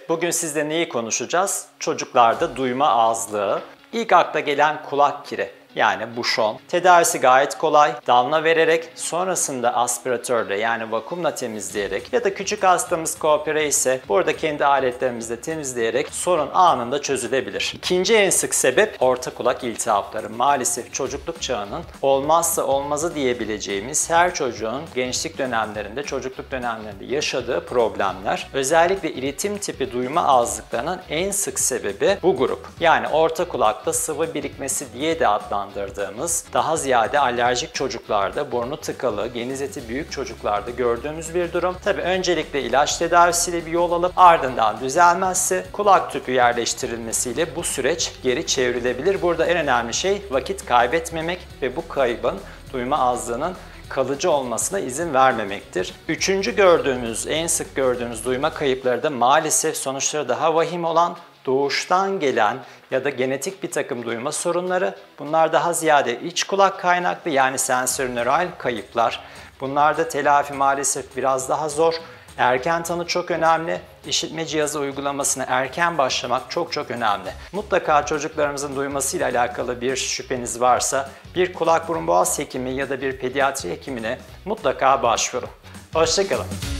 Bugün sizle neyi konuşacağız? Çocuklarda duyma azlığı. İlk akla gelen kulak kiri. Yani buşon. Tedavisi gayet kolay. Damla vererek, sonrasında aspiratörle yani vakumla temizleyerek ya da küçük hastamız koopere ise burada kendi aletlerimizle temizleyerek sorun anında çözülebilir. İkinci en sık sebep orta kulak iltihapları. Maalesef çocukluk çağının olmazsa olmazı diyebileceğimiz her çocuğun gençlik dönemlerinde, çocukluk dönemlerinde yaşadığı problemler. Özellikle iritim tipi duyma azlıklarının en sık sebebi bu grup. Yani orta kulakta sıvı birikmesi diye de adlandırılan daha ziyade alerjik çocuklarda, burnu tıkalı, geniz eti büyük çocuklarda gördüğümüz bir durum. Tabii öncelikle ilaç tedavisiyle bir yol alıp ardından düzelmezse kulak tüpü yerleştirilmesiyle bu süreç geri çevrilebilir. Burada en önemli şey vakit kaybetmemek ve bu kaybın, duyma azlığının kalıcı olmasına izin vermemektir. Üçüncü en sık gördüğümüz duyma kayıpları da maalesef sonuçları daha vahim olan doğuştan gelen ya da genetik bir takım duyma sorunları. Bunlar daha ziyade iç kulak kaynaklı yani sensörnöral kayıplar. Bunlarda telafi maalesef biraz daha zor. Erken tanı çok önemli. İşitme cihazı uygulamasına erken başlamak çok önemli. Mutlaka çocuklarımızın duymasıyla alakalı bir şüpheniz varsa bir kulak burun boğaz hekimi ya da bir pediatri hekimine mutlaka başvurun. Hoşça kalın.